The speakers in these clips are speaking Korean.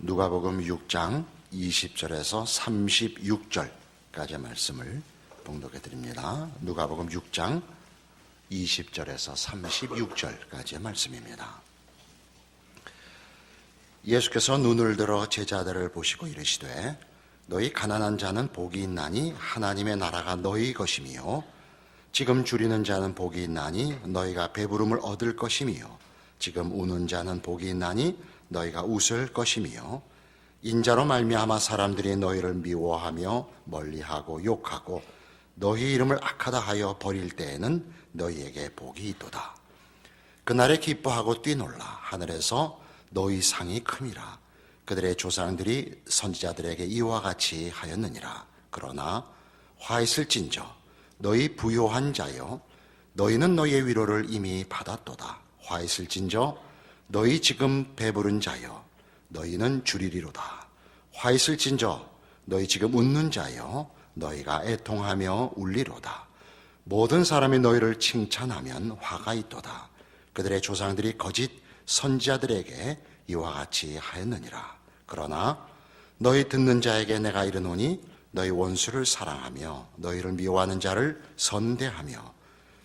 누가복음 6장 20절에서 36절까지의 말씀을 봉독해 드립니다. 누가복음 6장 20절에서 36절까지의 말씀입니다. 예수께서 눈을 들어 제자들을 보시고 이르시되 너희 가난한 자는 복이 있나니 하나님의 나라가 너희 것이며 지금 줄이는 자는 복이 있나니 너희가 배부름을 얻을 것이며 지금 우는 자는 복이 있나니 너희가 웃을 것이며 인자로 말미암아 사람들이 너희를 미워하며 멀리하고 욕하고 너희 이름을 악하다 하여 버릴 때에는 너희에게 복이 있도다. 그날에 기뻐하고 뛰놀라 하늘에서 너희 상이 큼이라. 그들의 조상들이 선지자들에게 이와 같이 하였느니라. 그러나 화 있을진저 너희 부요한 자여 너희는 너희의 위로를 이미 받았도다. 화 있을진저 너희 지금 배부른 자여 너희는 줄이리로다. 화 있을진저 너희 지금 웃는 자여 너희가 애통하며 울리로다. 모든 사람이 너희를 칭찬하면 화가 있도다. 그들의 조상들이 거짓 선지자들에게 이와 같이 하였느니라. 그러나 너희 듣는 자에게 내가 이르노니 너희 원수를 사랑하며 너희를 미워하는 자를 선대하며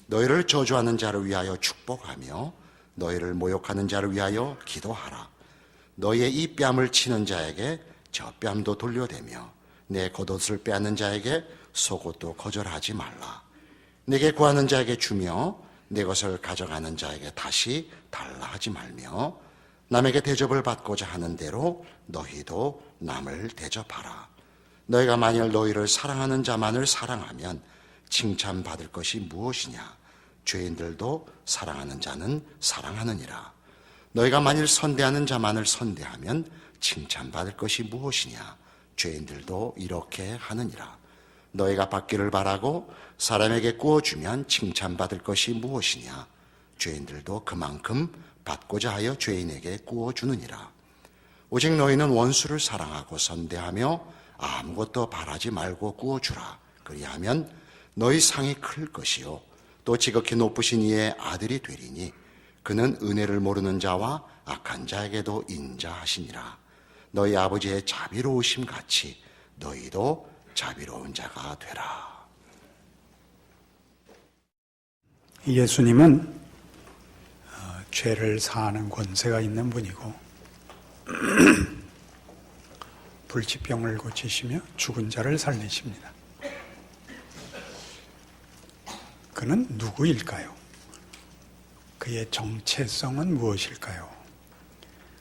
너희를 저주하는 자를 위하여 축복하며 너희를 모욕하는 자를 위하여 기도하라. 너희의 이 뺨을 치는 자에게 저 뺨도 돌려대며 내 겉옷을 빼앗는 자에게 속옷도 거절하지 말라. 내게 구하는 자에게 주며 내 것을 가져가는 자에게 다시 달라 하지 말며 남에게 대접을 받고자 하는 대로 너희도 남을 대접하라. 너희가 만일 너희를 사랑하는 자만을 사랑하면 칭찬받을 것이 무엇이냐? 죄인들도 사랑하는 자는 사랑하느니라. 너희가 만일 선대하는 자만을 선대하면 칭찬받을 것이 무엇이냐? 죄인들도 이렇게 하느니라. 너희가 받기를 바라고 사람에게 구워주면 칭찬받을 것이 무엇이냐? 죄인들도 그만큼 받고자 하여 죄인에게 구워주느니라. 오직 너희는 원수를 사랑하고 선대하며 아무것도 바라지 말고 구워주라. 그리하면 너희 상이 클 것이요 또 지극히 높으신 이의 아들이 되리니 그는 은혜를 모르는 자와 악한 자에게도 인자하시니라. 너희 아버지의 자비로우심 같이 너희도 자비로운 자가 되라. 예수님은 죄를 사하는 권세가 있는 분이고 불치병을 고치시며 죽은 자를 살리십니다. 그는 누구일까요? 그의 정체성은 무엇일까요?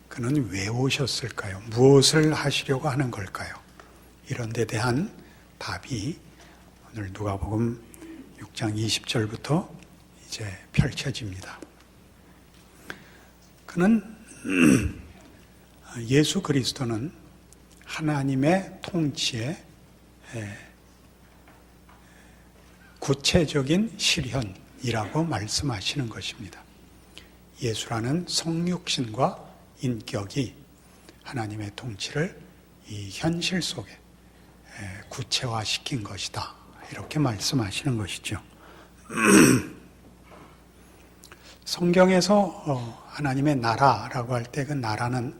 그는 왜 오셨을까요? 무엇을 하시려고 하는 걸까요? 이런 데 대한 답이 오늘 누가복음 6장 20절부터 이제 펼쳐집니다. 그는 예수 그리스도는 하나님의 통치의 구체적인 실현이라고 말씀하시는 것입니다. 예수라는 성육신과 인격이 하나님의 통치를 이 현실 속에 구체화시킨 것이다. 이렇게 말씀하시는 것이죠. 성경에서 하나님의 나라라고 할 때 그 나라는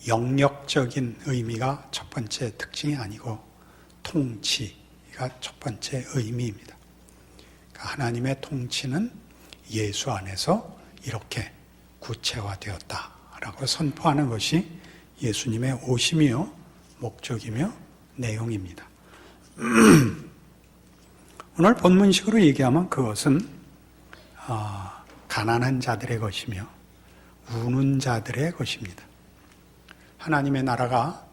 영역적인 의미가 첫 번째 특징이 아니고 통치가 첫 번째 의미입니다. 그러니까 하나님의 통치는 예수 안에서 이렇게 구체화되었다라고 선포하는 것이 예수님의 오심이요 목적이며 내용입니다. 오늘 본문식으로 얘기하면 그것은 가난한 자들의 것이며 우는 자들의 것입니다. 하나님의 나라가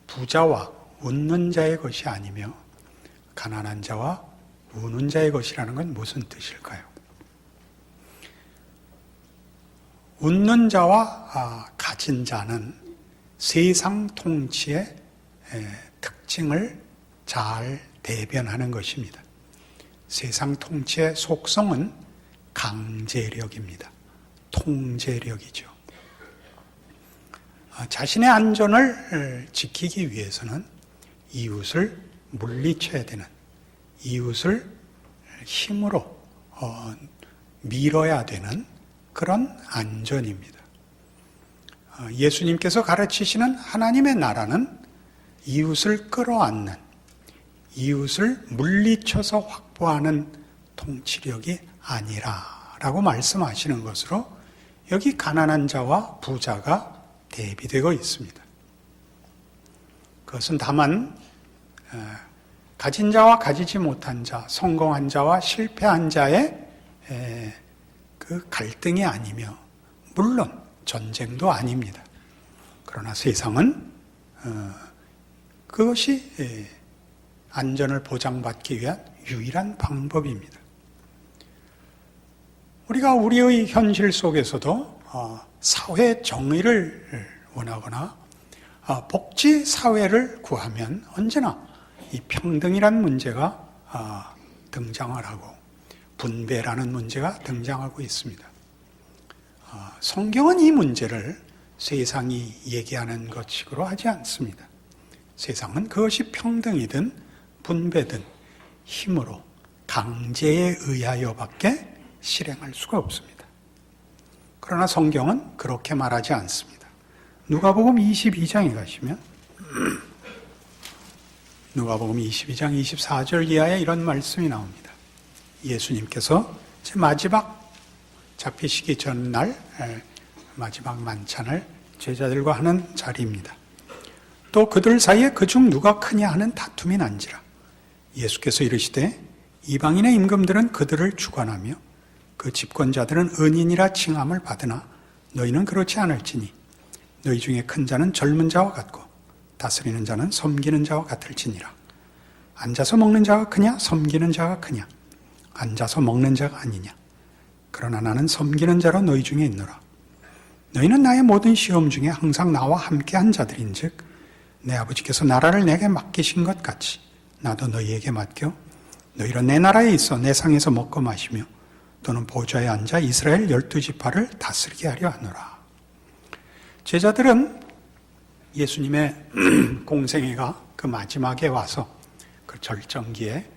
부자와 웃는 자의 것이 아니며 가난한 자와 우는 자의 것이라는 건 무슨 뜻일까요? 웃는 자와 가진 자는 세상 통치의 특징을 잘 대변하는 것입니다. 세상 통치의 속성은 강제력입니다. 통제력이죠. 자신의 안전을 지키기 위해서는 이웃을 물리쳐야 되는, 이웃을 힘으로 밀어야 되는 그런 안전입니다. 예수님께서 가르치시는 하나님의 나라는 이웃을 끌어안는, 이웃을 물리쳐서 확보하는 통치력이 아니라라고 말씀하시는 것으로 여기 가난한 자와 부자가 대비되고 있습니다. 그것은 다만 가진 자와 가지지 못한 자, 성공한 자와 실패한 자의 그 갈등이 아니며, 물론 전쟁도 아닙니다. 그러나 세상은 그것이 안전을 보장받기 위한 유일한 방법입니다. 우리가 우리의 현실 속에서도 사회 정의를 원하거나 복지 사회를 구하면 언제나 이 평등이라는 문제가 등장을 하고 분배라는 문제가 등장하고 있습니다. 성경은 이 문제를 세상이 얘기하는 것식으로 하지 않습니다. 세상은 그것이 평등이든 분배든 힘으로 강제에 의하여밖에 실행할 수가 없습니다. 그러나 성경은 그렇게 말하지 않습니다. 누가복음 22장에 가시면 누가복음 22장 24절 이하에 이런 말씀이 나옵니다. 예수님께서 제 마지막 잡히시기 전날 마지막 만찬을 제자들과 하는 자리입니다. 또 그들 사이에 그중 누가 크냐 하는 다툼이 난지라. 예수께서 이르시되 이방인의 임금들은 그들을 주관하며 그 집권자들은 은인이라 칭함을 받으나 너희는 그렇지 않을지니 너희 중에 큰 자는 젊은 자와 같고 다스리는 자는 섬기는 자와 같을지니라. 앉아서 먹는 자가 크냐 섬기는 자가 크냐. 앉아서 먹는 자가 아니냐. 그러나 나는 섬기는 자로 너희 중에 있노라. 너희는 나의 모든 시험 중에 항상 나와 함께한 자들인즉 내 아버지께서 나라를 내게 맡기신 것 같이 나도 너희에게 맡겨 너희로 내 나라에 있어 내 상에서 먹고 마시며 또는 보좌에 앉아 이스라엘 12지파를 다스리게 하려 하노라. 제자들은 예수님의 공생애가 그 마지막에 와서 그 절정기에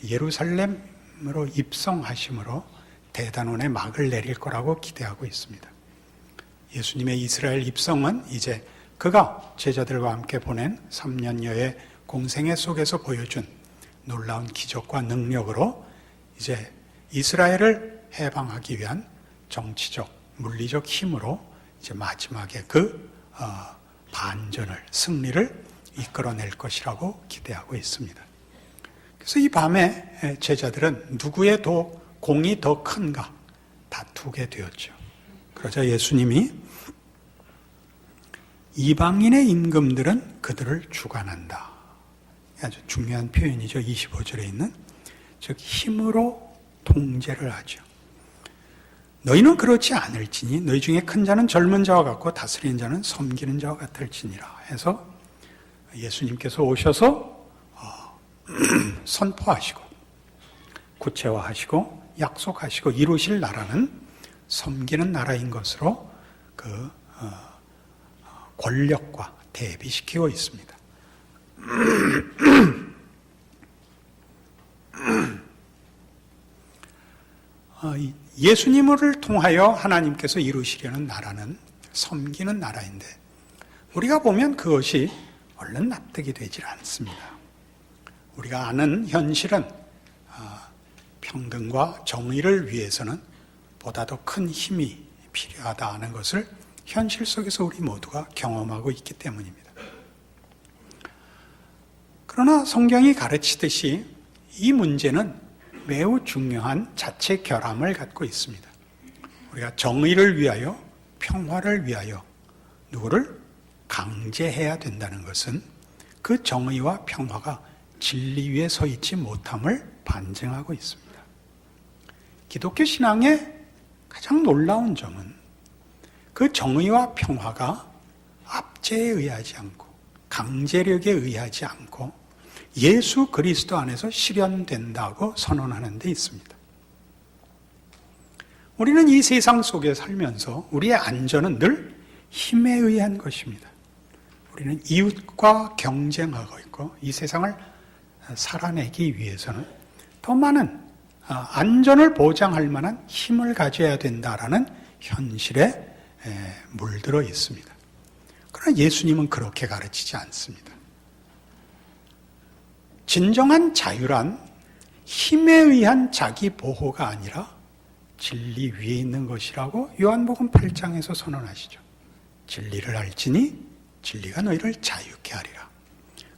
예루살렘으로 입성하심으로 대단원의 막을 내릴 거라고 기대하고 있습니다. 예수님의 이스라엘 입성은 이제 그가 제자들과 함께 보낸 3년여의 공생애 속에서 보여준 놀라운 기적과 능력으로 이제 이스라엘을 해방하기 위한 정치적, 물리적 힘으로 이제 마지막에 그 반전을, 승리를 이끌어낼 것이라고 기대하고 있습니다. 그래서 이 밤에 제자들은 누구의 공이 더 큰가 다투게 되었죠. 그러자 예수님이 이방인의 임금들은 그들을 주관한다. 아주 중요한 표현이죠. 25절에 있는. 즉 힘으로 통제를 하죠. 너희는 그렇지 않을지니 너희 중에 큰 자는 젊은 자와 같고 다스리는 자는 섬기는 자와 같을지니라 해서 예수님께서 오셔서 선포하시고 구체화하시고 약속하시고 이루실 나라는 섬기는 나라인 것으로 그 권력과 대비시키고 있습니다. 예수님을 통하여 하나님께서 이루시려는 나라는 섬기는 나라인데 우리가 보면 그것이 얼른 납득이 되질 않습니다. 우리가 아는 현실은 평등과 정의를 위해서는 보다 더 큰 힘이 필요하다는 것을 현실 속에서 우리 모두가 경험하고 있기 때문입니다. 그러나 성경이 가르치듯이 이 문제는 매우 중요한 자체 결함을 갖고 있습니다. 우리가 정의를 위하여, 평화를 위하여 누구를 강제해야 된다는 것은 그 정의와 평화가 진리 위에 서 있지 못함을 반증하고 있습니다. 기독교 신앙의 가장 놀라운 점은 그 정의와 평화가 압제에 의하지 않고 강제력에 의하지 않고 예수 그리스도 안에서 실현된다고 선언하는 데 있습니다. 우리는 이 세상 속에 살면서 우리의 안전은 늘 힘에 의한 것입니다. 우리는 이웃과 경쟁하고 있고 이 세상을 살아내기 위해서는 더 많은 안전을 보장할 만한 힘을 가져야 된다라는 현실에 물들어 있습니다. 그러나 예수님은 그렇게 가르치지 않습니다. 진정한 자유란 힘에 의한 자기 보호가 아니라 진리 위에 있는 것이라고 요한복음 8장에서 선언하시죠. 진리를 알지니 진리가 너희를 자유케 하리라.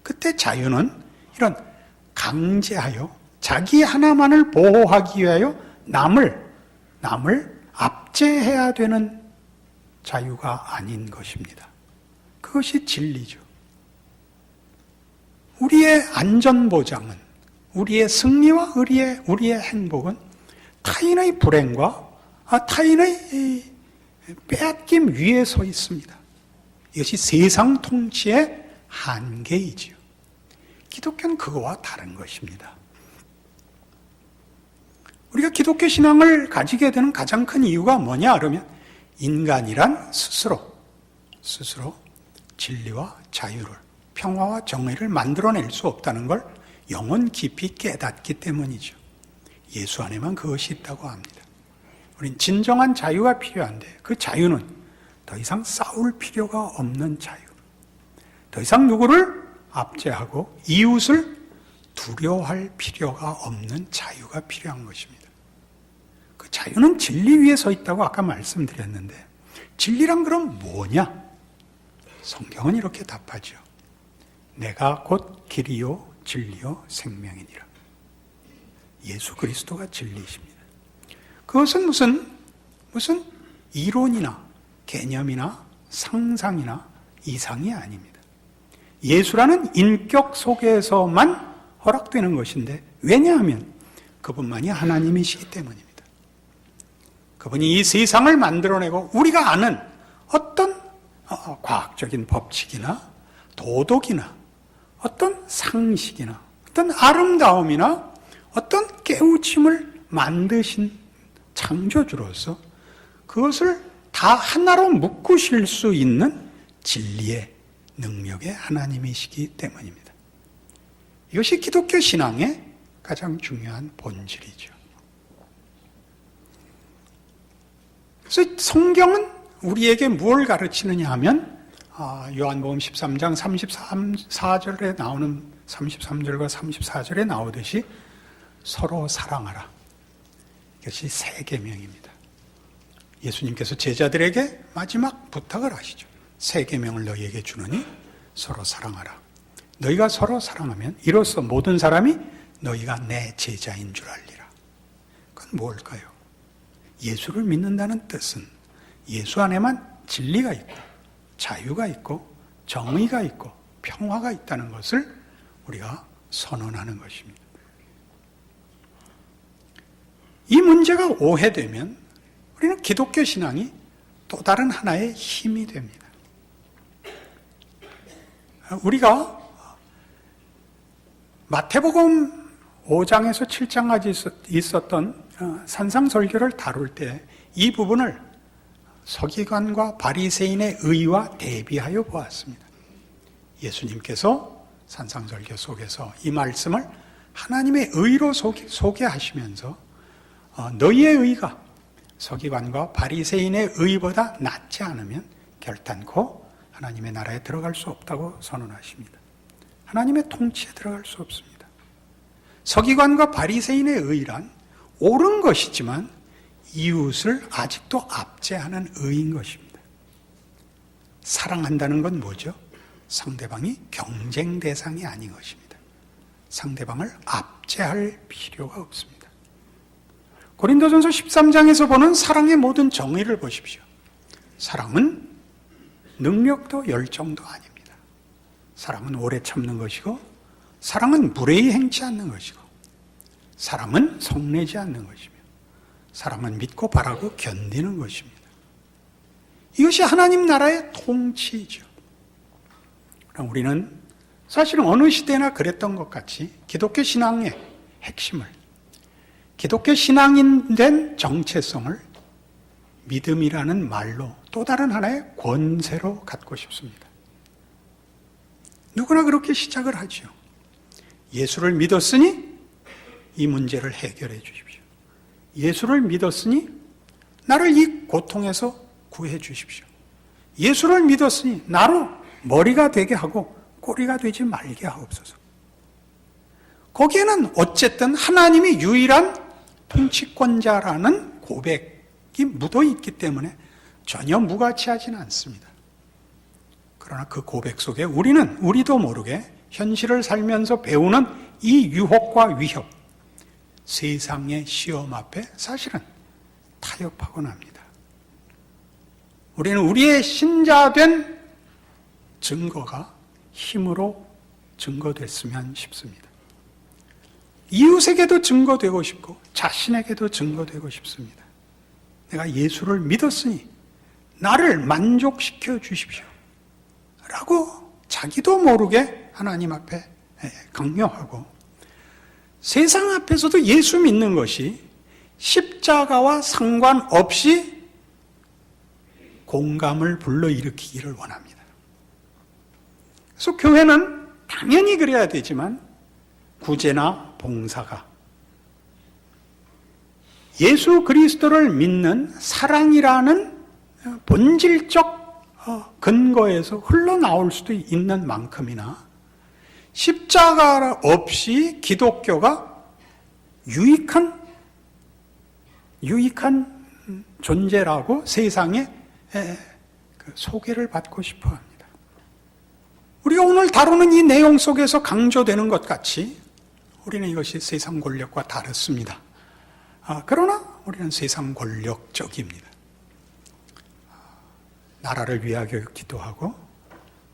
그때 자유는 이런 강제하여 자기 하나만을 보호하기 위하여 남을 압제해야 되는 자유가 아닌 것입니다. 그것이 진리죠. 우리의 안전보장은, 우리의 승리와 우리의 행복은 타인의 불행과 타인의 빼앗김 위에 서 있습니다. 이것이 세상 통치의 한계이지요. 기독교는 그거와 다른 것입니다. 우리가 기독교 신앙을 가지게 되는 가장 큰 이유가 뭐냐 그러면 인간이란 스스로 진리와 자유를, 평화와 정의를 만들어낼 수 없다는 걸 영혼 깊이 깨닫기 때문이죠. 예수 안에만 그것이 있다고 합니다. 우린 진정한 자유가 필요한데 그 자유는 더 이상 싸울 필요가 없는 자유, 더 이상 누구를 압제하고 이웃을 두려워할 필요가 없는 자유가 필요한 것입니다. 그 자유는 진리 위에 서 있다고 아까 말씀드렸는데 진리란 그럼 뭐냐? 성경은 이렇게 답하죠. 내가 곧 길이요 진리요 생명이니라. 예수 그리스도가 진리이십니다. 그것은 무슨 이론이나 개념이나 상상이나 이상이 아닙니다. 예수라는 인격 속에서만 허락되는 것인데 왜냐하면 그분만이 하나님이시기 때문입니다. 그분이 이 세상을 만들어내고 우리가 아는 어떤 과학적인 법칙이나 도덕이나 어떤 상식이나 어떤 아름다움이나 어떤 깨우침을 만드신 창조주로서 그것을 다 하나로 묶으실 수 있는 진리의 능력의 하나님이시기 때문입니다. 이것이 기독교 신앙의 가장 중요한 본질이죠. 그래서 성경은 우리에게 무엇을 가르치느냐 하면 요한복음 13장 34절에 나오는 33절과 34절에 나오듯이 서로 사랑하라. 이것이 새 계명입니다. 예수님께서 제자들에게 마지막 부탁을 하시죠. 새 계명을 너희에게 주노니 서로 사랑하라. 너희가 서로 사랑하면 이로써 모든 사람이 너희가 내 제자인 줄 알리라. 그건 뭘까요? 예수를 믿는다는 뜻은 예수 안에만 진리가 있고 자유가 있고 정의가 있고 평화가 있다는 것을 우리가 선언하는 것입니다. 이 문제가 오해되면 우리는 기독교 신앙이 또 다른 하나의 힘이 됩니다. 우리가 마태복음 5장에서 7장까지 있었던 산상설교를 다룰 때 이 부분을 서기관과 바리새인의 의와 대비하여 보았습니다. 예수님께서 산상설교 속에서 이 말씀을 하나님의 의로 소개하시면서 너희의 의가 서기관과 바리새인의 의보다 낫지 않으면 결단코 하나님의 나라에 들어갈 수 없다고 선언하십니다. 하나님의 통치에 들어갈 수 없습니다. 서기관과 바리새인의 의란 옳은 것이지만 이웃을 아직도 압제하는 의인 것입니다. 사랑한다는 건 뭐죠? 상대방이 경쟁 대상이 아닌 것입니다. 상대방을 압제할 필요가 없습니다. 고린도전서 13장에서 보는 사랑의 모든 정의를 보십시오. 사랑은 능력도 열정도 아닙니다. 사랑은 오래 참는 것이고 사랑은 무례히 행치 않는 것이고 사랑은 성내지 않는 것이며 사랑은 믿고 바라고 견디는 것입니다. 이것이 하나님 나라의 통치이죠. 그럼 우리는 사실은 어느 시대나 그랬던 것 같이 기독교 신앙의 핵심을, 기독교 신앙인 된 정체성을 믿음이라는 말로 또 다른 하나의 권세로 갖고 싶습니다. 누구나 그렇게 시작을 하죠. 예수를 믿었으니 이 문제를 해결해 주십시오. 예수를 믿었으니 나를 이 고통에서 구해 주십시오. 예수를 믿었으니 나로 머리가 되게 하고 꼬리가 되지 말게 하옵소서. 거기에는 어쨌든 하나님이 유일한 통치권자라는 고백이 묻어 있기 때문에 전혀 무가치하지는 않습니다. 그러나 그 고백 속에 우리도 모르게 현실을 살면서 배우는 이 유혹과 위협, 세상의 시험 앞에 사실은 타협하곤 합니다. 우리는 우리의 신자된 증거가 힘으로 증거됐으면 싶습니다. 이웃에게도 증거되고 싶고 자신에게도 증거되고 싶습니다. 내가 예수를 믿었으니 나를 만족시켜 주십시오 라고 자기도 모르게 하나님 앞에 강요하고, 세상 앞에서도 예수 믿는 것이 십자가와 상관없이 공감을 불러일으키기를 원합니다. 그래서 교회는 당연히 그래야 되지만 구제나 봉사가 예수 그리스도를 믿는 사랑이라는 본질적 근거에서 흘러나올 수도 있는 만큼이나 십자가 없이 기독교가 유익한 존재라고 세상에 소개를 받고 싶어 합니다. 우리가 오늘 다루는 이 내용 속에서 강조되는 것 같이 우리는 이것이 세상 권력과 다릅니다. 그러나 우리는 세상 권력적입니다. 나라를 위하여 기도하고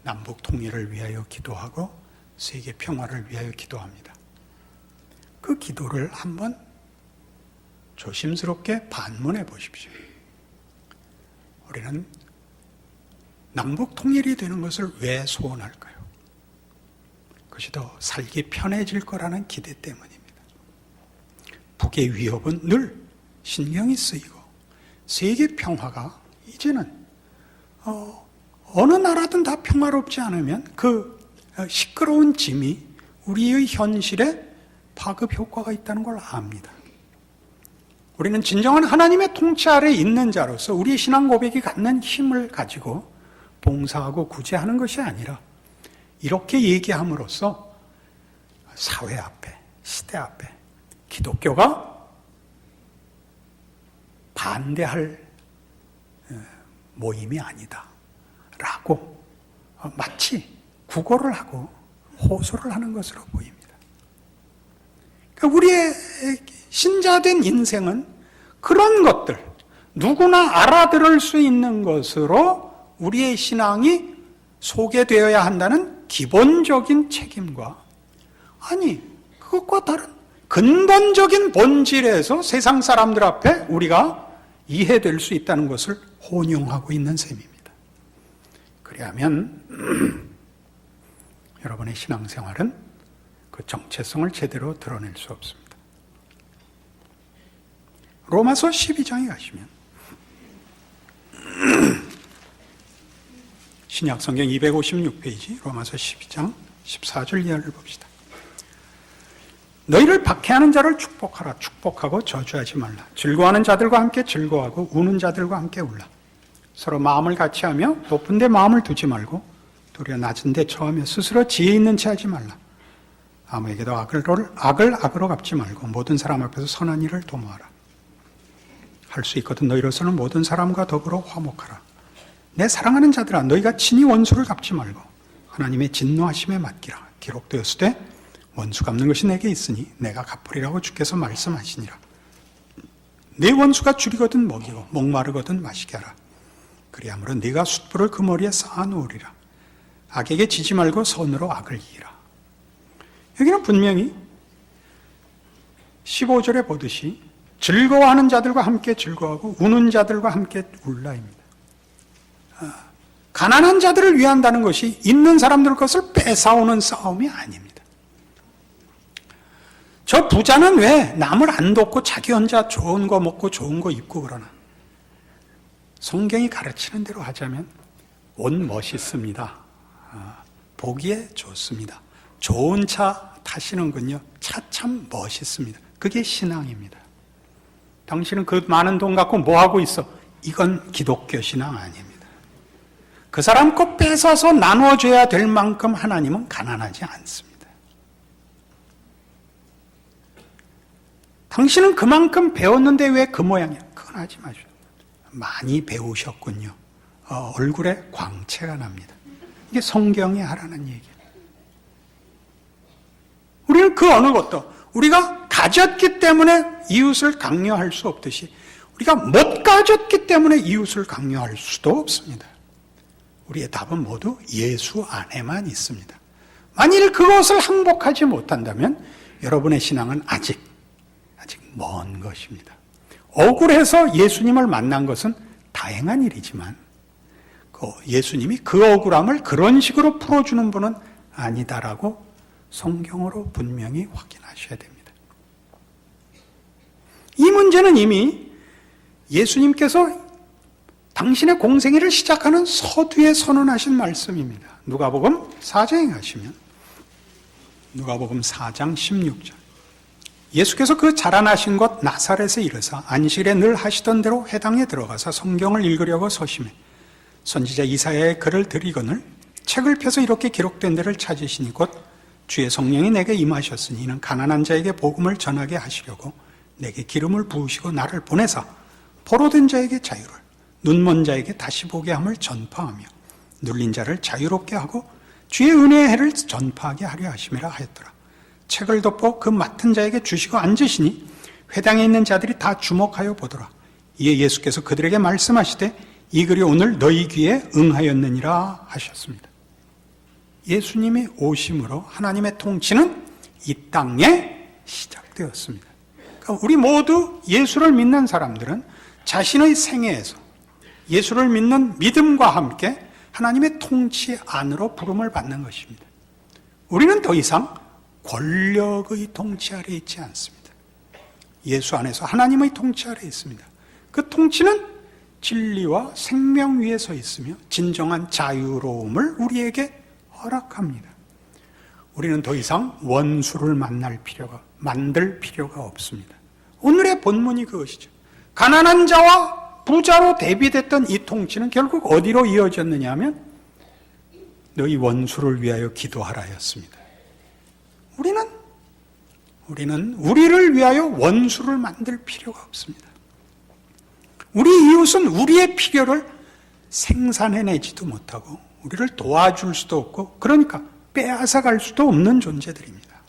남북 통일을 위하여 기도하고 세계 평화를 위하여 기도합니다. 그 기도를 한번 조심스럽게 반문해 보십시오. 우리는 남북 통일이 되는 것을 왜 소원할까요? 그것이 더 살기 편해질 거라는 기대 때문입니다. 북의 위협은 늘 신경이 쓰이고 세계 평화가 이제는 어느 나라든 다 평화롭지 않으면 그 시끄러운 짐이 우리의 현실에 파급 효과가 있다는 걸 압니다. 우리는 진정한 하나님의 통치 아래 있는 자로서 우리의 신앙 고백이 갖는 힘을 가지고 봉사하고 구제하는 것이 아니라 이렇게 얘기함으로써 사회 앞에, 시대 앞에 기독교가 반대할 모임이 아니다 라고 마치 구걸을 하고 호소를 하는 것으로 보입니다. 그러니까 우리의 신자된 인생은 그런 것들, 누구나 알아들을 수 있는 것으로 우리의 신앙이 소개되어야 한다는 기본적인 책임과, 아니 그것과 다른 근본적인 본질에서 세상 사람들 앞에 우리가 이해될 수 있다는 것을 혼용하고 있는 셈입니다. 그리하면 여러분의 신앙생활은 그 정체성을 제대로 드러낼 수 없습니다. 로마서 12장에 가시면 신약성경 256페이지 로마서 12장 14절 이하를 봅시다. 너희를 박해하는 자를 축복하라. 축복하고 저주하지 말라. 즐거워하는 자들과 함께 즐거워하고 우는 자들과 함께 울라. 서로 마음을 같이 하며 높은 데 마음을 두지 말고 도리어 낮은 데 처하며 스스로 지혜 있는 채 하지 말라. 아무에게도 악을 악으로 갚지 말고 모든 사람 앞에서 선한 일을 도모하라. 할 수 있거든 너희로서는 모든 사람과 더불어 화목하라. 내 사랑하는 자들아, 너희가 친히 원수를 갚지 말고 하나님의 진노하심에 맡기라. 기록되었으되 원수 갚는 것이 내게 있으니 내가 갚으리라고 주께서 말씀하시니라. 내 원수가 줄이거든 먹이고 목마르거든 마시게 하라. 그리하므로 네가 숯불을 그 머리에 쌓아놓으리라. 악에게 지지 말고 선으로 악을 이기라. 여기는 분명히 15절에 보듯이 즐거워하는 자들과 함께 즐거워하고 우는 자들과 함께 울라입니다. 가난한 자들을 위한다는 것이 있는 사람들 것을 뺏어오는 싸움이 아닙니다. 저 부자는 왜 남을 안 돕고 자기 혼자 좋은 거 먹고 좋은 거 입고 그러나? 성경이 가르치는 대로 하자면 옷 멋있습니다. 보기에 좋습니다. 좋은 차 타시는군요. 차 참 멋있습니다. 그게 신앙입니다. 당신은 그 많은 돈 갖고 뭐 하고 있어? 이건 기독교 신앙 아닙니다. 그 사람 것 뺏어서 나눠줘야 될 만큼 하나님은 가난하지 않습니다. 당신은 그만큼 배웠는데 왜 그 모양이야? 그건 하지 마십시오. 많이 배우셨군요. 얼굴에 광채가 납니다. 이게 성경이 하라는 얘기예요. 우리는 그 어느 것도 우리가 가졌기 때문에 이웃을 강요할 수 없듯이 우리가 못 가졌기 때문에 이웃을 강요할 수도 없습니다. 우리의 답은 모두 예수 안에만 있습니다. 만일 그것을 항복하지 못한다면 여러분의 신앙은 아직 먼 것입니다. 억울해서 예수님을 만난 것은 다행한 일이지만 예수님이 그 억울함을 그런 식으로 풀어주는 분은 아니다라고 성경으로 분명히 확인하셔야 됩니다. 이 문제는 이미 예수님께서 당신의 공생애를 시작하는 서두에 선언하신 말씀입니다. 누가복음 4장에 가시면 누가복음 4장 16절 예수께서 그 자라나신 곳 나사렛에 이르사 안식일에 늘 하시던 대로 회당에 들어가서 성경을 읽으려고 서심해 선지자 이사야의 글을 들이거늘 책을 펴서 이렇게 기록된 데를 찾으시니 곧 주의 성령이 내게 임하셨으니 이는 가난한 자에게 복음을 전하게 하시려고 내게 기름을 부으시고 나를 보내사 포로된 자에게 자유를 눈먼 자에게 다시 보게 함을 전파하며 눌린 자를 자유롭게 하고 주의 은혜의 해를 전파하게 하려 하심이라 하였더라. 책을 덮어 그 맡은 자에게 주시고 앉으시니 회당에 있는 자들이 다 주목하여 보더라. 이에 예수께서 그들에게 말씀하시되 이 글이 오늘 너희 귀에 응하였느니라 하셨습니다. 예수님이 오심으로 하나님의 통치는 이 땅에 시작되었습니다. 그러니까 우리 모두 예수를 믿는 사람들은 자신의 생애에서 예수를 믿는 믿음과 함께 하나님의 통치 안으로 부름을 받는 것입니다. 우리는 더 이상 권력의 통치 아래에 있지 않습니다. 예수 안에서 하나님의 통치 아래에 있습니다. 그 통치는 진리와 생명 위에 서 있으며 진정한 자유로움을 우리에게 허락합니다. 우리는 더 이상 원수를 만들 필요가 없습니다. 오늘의 본문이 그것이죠. 가난한 자와 부자로 대비됐던 이 통치는 결국 어디로 이어졌느냐 하면 너희 원수를 위하여 기도하라였습니다. 우리는 우리를 위하여 원수를 만들 필요가 없습니다. 우리 이웃은 우리의 필요를 생산해내지도 못하고 우리를 도와줄 수도 없고 그러니까 빼앗아 갈 수도 없는 존재들입니다.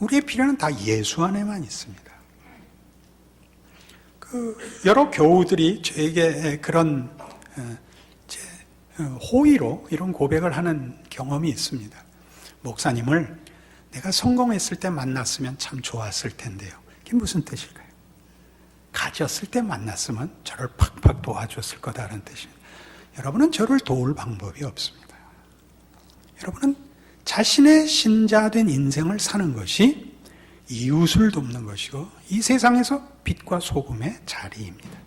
우리의 필요는 다 예수 안에만 있습니다. 여러 교우들이 저에게 그런 호의로 이런 고백을 하는 경험이 있습니다. 목사님을 내가 성공했을 때 만났으면 참 좋았을 텐데요. 이게 무슨 뜻일까요? 가졌을 때 만났으면 저를 팍팍 도와줬을 거다라는 뜻입니다. 여러분은 저를 도울 방법이 없습니다. 여러분은 자신의 신자된 인생을 사는 것이 이웃을 돕는 것이고 이 세상에서 빛과 소금의 자리입니다.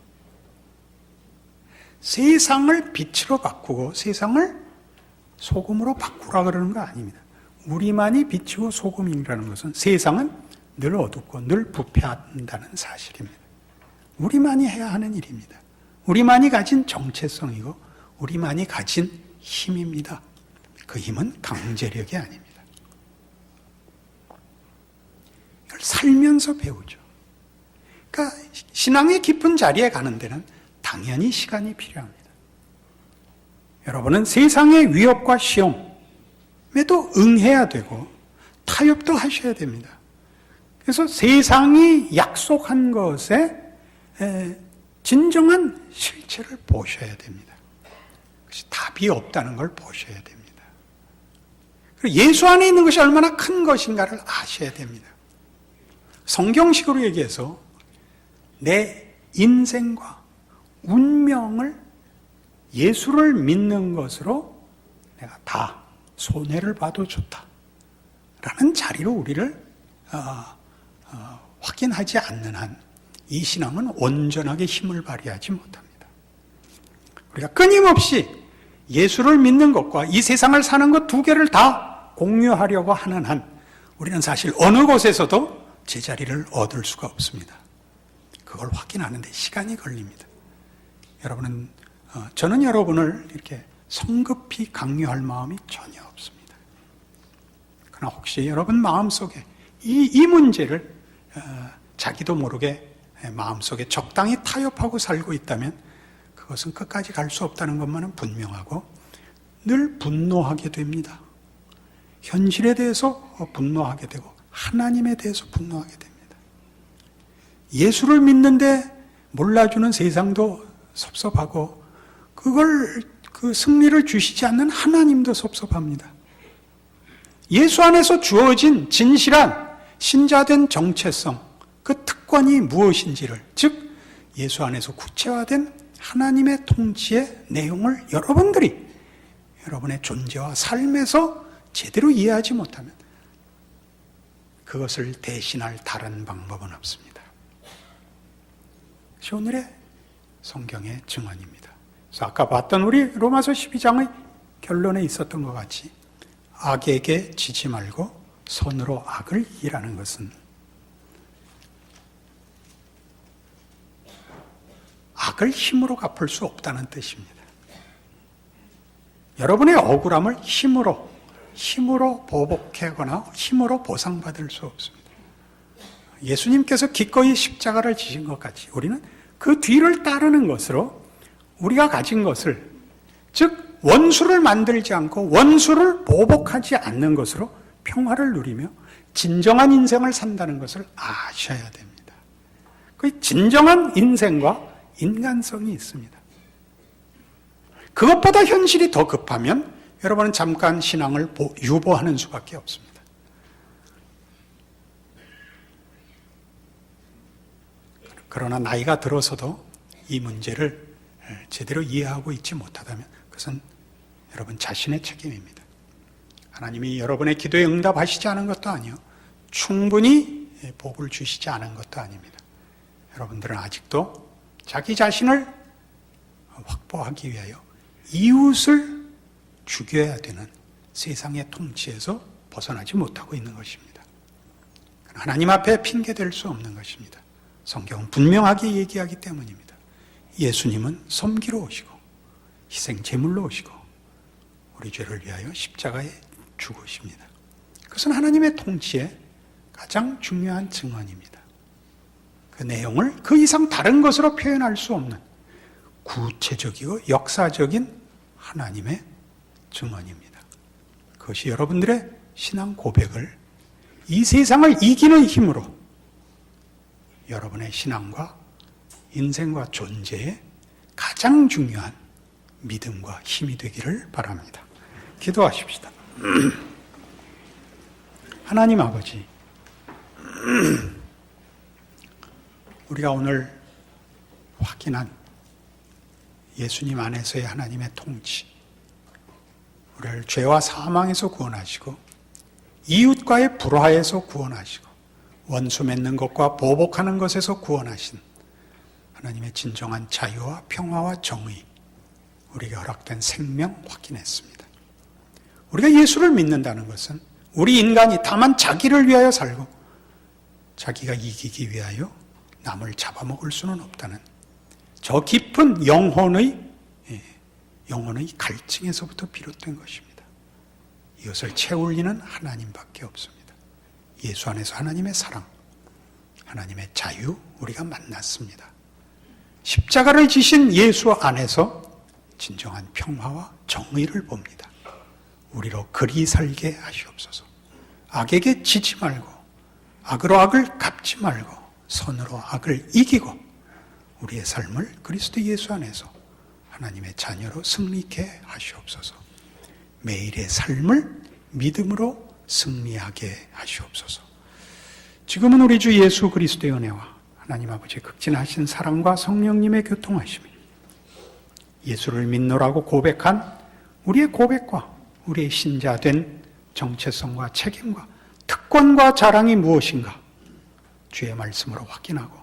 세상을 빛으로 바꾸고 세상을 소금으로 바꾸라 그러는 거 아닙니다. 우리만이 빛이고 소금이라는 것은 세상은 늘 어둡고 늘 부패한다는 사실입니다. 우리만이 해야 하는 일입니다. 우리만이 가진 정체성이고 우리만이 가진 힘입니다. 그 힘은 강제력이 아닙니다. 이걸 살면서 배우죠. 그러니까 신앙의 깊은 자리에 가는 데는 당연히 시간이 필요합니다. 여러분은 세상의 위협과 시험에도 응해야 되고 타협도 하셔야 됩니다. 그래서 세상이 약속한 것에 진정한 실체를 보셔야 됩니다. 그것이 답이 없다는 걸 보셔야 됩니다. 그리고 예수 안에 있는 것이 얼마나 큰 것인가를 아셔야 됩니다. 성경식으로 얘기해서 내 인생과 운명을 예수를 믿는 것으로 내가 다 손해를 봐도 좋다라는 자리로 우리를 확인하지 않는 한 이 신앙은 온전하게 힘을 발휘하지 못합니다. 우리가 끊임없이 예수를 믿는 것과 이 세상을 사는 것 두 개를 다 공유하려고 하는 한 우리는 사실 어느 곳에서도 제자리를 얻을 수가 없습니다. 그걸 확인하는데 시간이 걸립니다. 저는 여러분을 이렇게 성급히 강요할 마음이 전혀 없습니다. 그러나 혹시 여러분 마음속에 이 문제를 자기도 모르게 마음속에 적당히 타협하고 살고 있다면 그것은 끝까지 갈 수 없다는 것만은 분명하고 늘 분노하게 됩니다. 현실에 대해서 분노하게 되고 하나님에 대해서 분노하게 됩니다. 예수를 믿는데 몰라주는 세상도 섭섭하고 그 승리를 주시지 않는 하나님도 섭섭합니다. 예수 안에서 주어진 진실한 신자된 정체성, 그 특권이 무엇인지를, 즉 예수 안에서 구체화된 하나님의 통치의 내용을 여러분들이 여러분의 존재와 삶에서 제대로 이해하지 못하면 그것을 대신할 다른 방법은 없습니다. 그것이 오늘의 성경의 증언입니다. 그래서 아까 봤던 우리 로마서 12장의 결론에 있었던 것 같이 악에게 지지 말고 선으로 악을 이기라는 것은 악을 힘으로 갚을 수 없다는 뜻입니다. 여러분의 억울함을 힘으로 보복하거나 힘으로 보상받을 수 없습니다. 예수님께서 기꺼이 십자가를 지신 것 같이 우리는 그 뒤를 따르는 것으로 우리가 가진 것을, 즉 원수를 만들지 않고 원수를 보복하지 않는 것으로 평화를 누리며 진정한 인생을 산다는 것을 아셔야 됩니다. 그 진정한 인생과 인간성이 있습니다. 그것보다 현실이 더 급하면 여러분은 잠깐 신앙을 유보하는 수밖에 없습니다. 그러나 나이가 들어서도 이 문제를 제대로 이해하고 있지 못하다면 그것은 여러분 자신의 책임입니다. 하나님이 여러분의 기도에 응답하시지 않은 것도 아니요, 충분히 복을 주시지 않은 것도 아닙니다. 여러분들은 아직도 자기 자신을 확보하기 위하여 이웃을 죽여야 되는 세상의 통치에서 벗어나지 못하고 있는 것입니다. 하나님 앞에 핑계댈 수 없는 것입니다. 성경은 분명하게 얘기하기 때문입니다. 예수님은 섬기러 오시고 희생 제물로 오시고 우리 죄를 위하여 십자가에 죽으십니다. 그것은 하나님의 통치의 가장 중요한 증언입니다. 그 내용을 그 이상 다른 것으로 표현할 수 없는 구체적이고 역사적인 하나님의 증언입니다. 그것이 여러분들의 신앙 고백을 이 세상을 이기는 힘으로 여러분의 신앙과 인생과 존재에 가장 중요한 믿음과 힘이 되기를 바랍니다. 기도하십시다. 하나님 아버지, 우리가 오늘 확인한 예수님 안에서의 하나님의 통치, 우리를 죄와 사망에서 구원하시고 이웃과의 불화에서 구원하시고 원수 맺는 것과 보복하는 것에서 구원하신 하나님의 진정한 자유와 평화와 정의, 우리에게 허락된 생명 확인했습니다. 우리가 예수를 믿는다는 것은 우리 인간이 다만 자기를 위하여 살고 자기가 이기기 위하여 남을 잡아먹을 수는 없다는 저 깊은 영혼의 갈증에서부터 비롯된 것입니다. 이것을 채울리는 하나님밖에 없습니다. 예수 안에서 하나님의 사랑, 하나님의 자유, 우리가 만났습니다. 십자가를 지신 예수 안에서 진정한 평화와 정의를 봅니다. 우리로 그리 살게 하시옵소서. 악에게 지지 말고 악으로 악을 갚지 말고 선으로 악을 이기고 우리의 삶을 그리스도 예수 안에서 하나님의 자녀로 승리케 하시옵소서. 매일의 삶을 믿음으로 승리하게 하시옵소서. 지금은 우리 주 예수 그리스도의 은혜와 하나님 아버지의 극진하신 사랑과 성령님의 교통하심이 예수를 믿노라고 고백한 우리의 고백과 우리의 신자된 정체성과 책임과 특권과 자랑이 무엇인가 주의 말씀으로 확인하고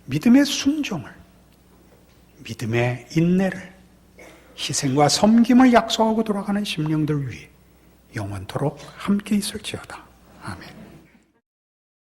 믿음의 순종을, 믿음의 인내를, 희생과 섬김을 약속하고 돌아가는 심령들 위해 영원토록 함께 있을지어다. 아멘.